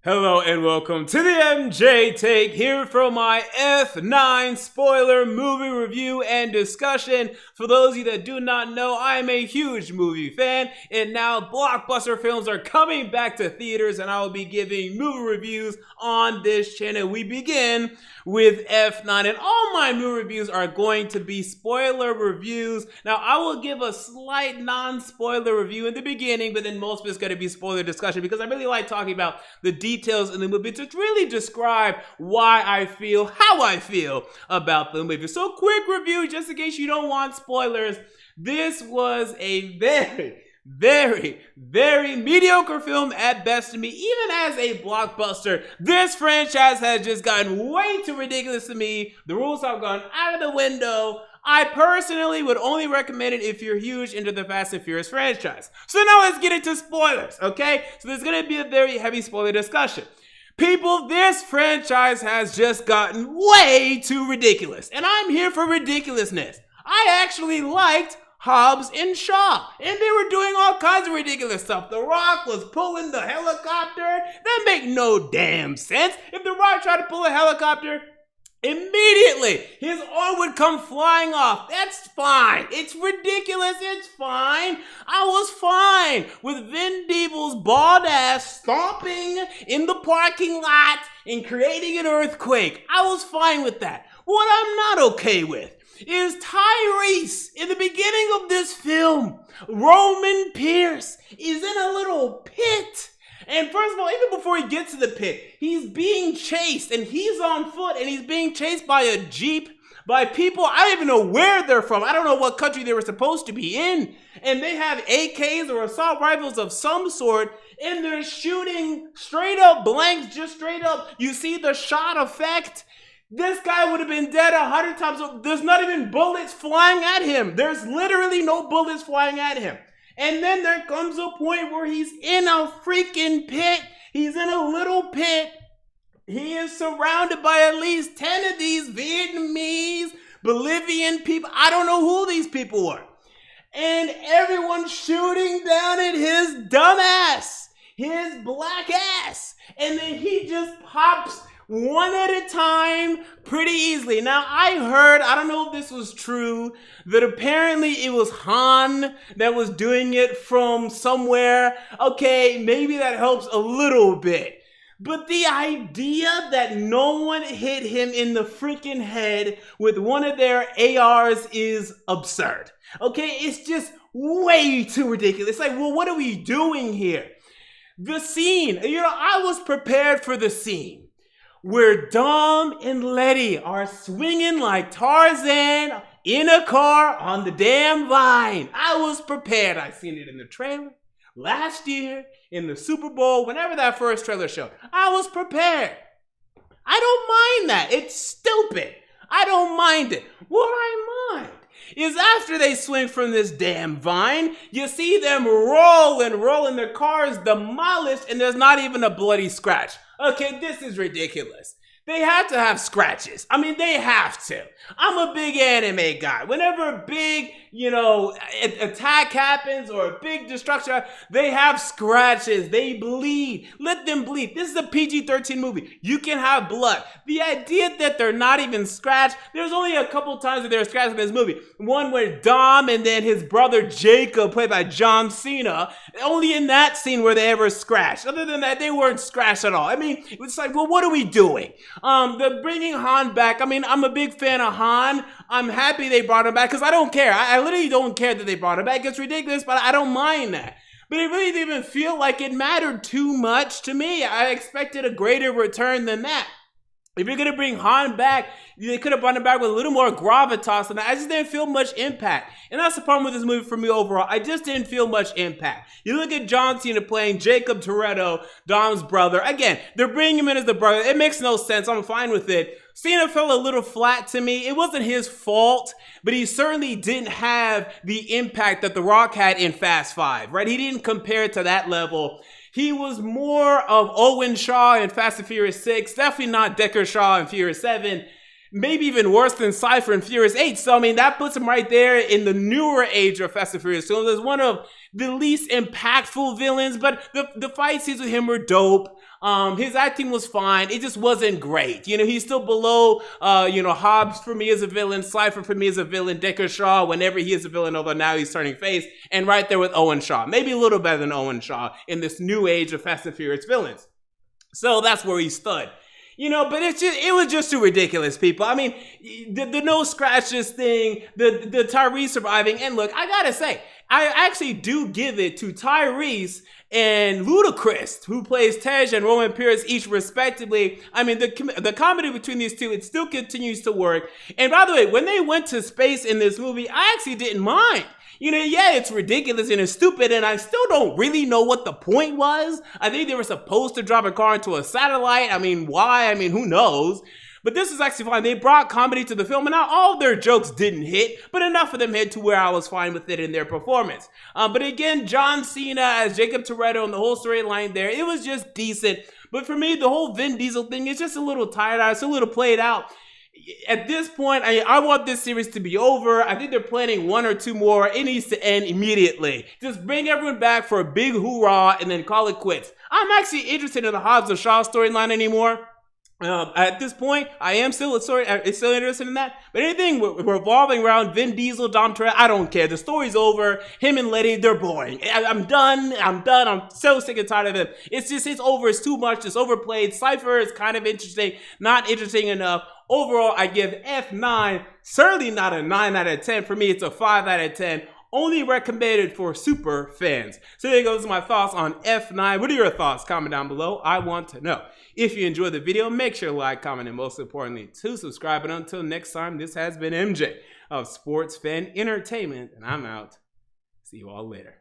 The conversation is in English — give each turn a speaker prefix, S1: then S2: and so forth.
S1: Hello and welcome to the MJ Take, here for my F9 spoiler movie review and discussion. For those of you that do not know, I am a huge movie fan, and now blockbuster films are coming back to theaters, and I will be giving movie reviews on this channel. We begin with F9, and all my movie reviews are going to be spoiler reviews. Now, I will give a slight non-spoiler review in the beginning, but then most of it's going to be spoiler discussion because I really like talking about the details in the movie to really describe why I feel how I feel about the movie. So, quick review, just in case you don't want spoilers. This was a very mediocre film at best to me. Even as a blockbuster, this franchise has just gotten way too ridiculous to me. The rules have gone out of the window. I personally would only recommend it if you're huge into the Fast and Furious franchise. So now let's get into spoilers, okay? So there's gonna be a very heavy spoiler discussion. People, this franchise has just gotten way too ridiculous, and I'm here for ridiculousness. I actually liked Hobbs and Shaw, and they were doing all kinds of ridiculous stuff. The Rock was pulling the helicopter. That make no damn sense. If The Rock tried to pull a helicopter, immediately his arm would come flying off. That's fine. It's ridiculous. It's fine. I was fine with Vin Diesel's bald ass stomping in the parking lot and creating an earthquake. I was fine with that. What I'm not okay with is Tyrese. In the beginning of this film, Roman Pierce is in a little pit. And first of all, even before he gets to the pit, he's being chased, and he's on foot, and he's being chased by a Jeep, by people, I don't even know where they're from. I don't know what country they were supposed to be in. And they have AKs or assault rifles of some sort, and they're shooting straight up blanks, just straight up. You see the shot effect? This guy would have been dead 100 times. There's not even bullets flying at him. There's literally no bullets flying at him. And then there comes a point where he's in a freaking pit. He's in a little pit. He is surrounded by at least 10 of these Vietnamese, Bolivian people. I don't know who these people are. And everyone's shooting down at his dumb ass, his black ass. And then he just pops one at a time pretty easily. Now, I heard, I don't know if this was true, that apparently it was Han that was doing it from somewhere. Okay, maybe that helps a little bit. But the idea that no one hit him in the freaking head with one of their ARs is absurd. Okay, it's just way too ridiculous. Like, well, what are we doing here? The scene, I was prepared for the scene where Dom and Letty are swinging like Tarzan in a car on the damn vine. I was prepared. I seen it in the trailer last year, in the Super Bowl, whenever that first trailer showed. I was prepared. I don't mind that. It's stupid. I don't mind it. What I mind is after they swing from this damn vine, you see them rolling, their cars demolished, and there's not even a bloody scratch. Okay, this is ridiculous. They have to have scratches. I mean, they have to. I'm a big anime guy. Whenever a big, attack happens or a big destruction, they have scratches. They bleed. Let them bleed. This is a PG-13 movie. You can have blood. The idea that they're not even scratched, there's only a couple times that they're scratched in this movie. One where Dom and then his brother Jacob, played by John Cena, only in that scene were they ever scratched. Other than that, they weren't scratched at all. I mean, it's like, well, what are we doing? They're bringing Han back. I mean, I'm a big fan of Han. I'm happy they brought him back because I don't care. I literally don't care that they brought him back. It's ridiculous, but I don't mind that. But it really didn't even feel like it mattered too much to me. I expected a greater return than that. If you're going to bring Han back, they could have brought him back with a little more gravitas than that. I just didn't feel much impact. And that's the problem with this movie for me overall. I just didn't feel much impact. You look at John Cena playing Jacob Toretto, Dom's brother. Again, they're bringing him in as the brother. It makes no sense. I'm fine with it. Cena fell a little flat to me. It wasn't his fault, but he certainly didn't have the impact that The Rock had in Fast 5, right? He didn't compare to that level. He was more of Owen Shaw in Fast and Furious 6, definitely not Deckard Shaw in Furious 7, maybe even worse than Cypher in Furious 8. So, I mean, that puts him right there in the newer age of Fast and Furious films as one of the least impactful villains, but the fight scenes with him were dope. His acting was fine. It just wasn't great. You know, he's still below, Hobbs for me as a villain, Cypher for me as a villain, Decker Shaw whenever he is a villain, although now he's turning face, and right there with Owen Shaw. Maybe a little better than Owen Shaw in this new age of Fast and Furious villains. So that's where he stood. You know, but it was just too ridiculous, people. I mean, the no scratches thing, the Tyrese surviving, and look, I gotta say, I actually do give it to Tyrese and Ludacris, who plays Tej and Roman Pierce, each respectively. I mean, the comedy between these two, it still continues to work. And by the way, when they went to space in this movie, I actually didn't mind. You know, yeah, it's ridiculous and it's stupid, and I still don't really know what the point was. I think they were supposed to drop a car into a satellite. I mean, why? I mean, who knows? But this is actually fine. They brought comedy to the film, and not all of their jokes didn't hit, but enough of them hit to where I was fine with it in their performance. But again, John Cena as Jacob Toretto and the whole storyline there, it was just decent. But for me, the whole Vin Diesel thing is just a little tired out. It's a little played out. At this point, I want this series to be over. I think they're planning 1 or 2 more. It needs to end immediately. Just bring everyone back for a big hoorah and then call it quits. I'm actually interested in the Hobbs and Shaw storyline anymore. At this point, I am still interested in that. But anything revolving around Vin Diesel, Dom Toretto, I don't care. The story's over. Him and Letty, they're boring. I'm done. I'm so sick and tired of him. It's over. It's too much. It's overplayed. Cypher is kind of interesting. Not interesting enough. Overall, I give F9, certainly not a 9 out of 10. For me, it's a 5 out of 10. Only recommended for super fans. So there goes my thoughts on F9. What are your thoughts? Comment down below. I want to know. If you enjoyed the video, make sure to like, comment, and most importantly, to subscribe. And until next time, this has been MJ of Sports Fan Entertainment, and I'm out. See you all later.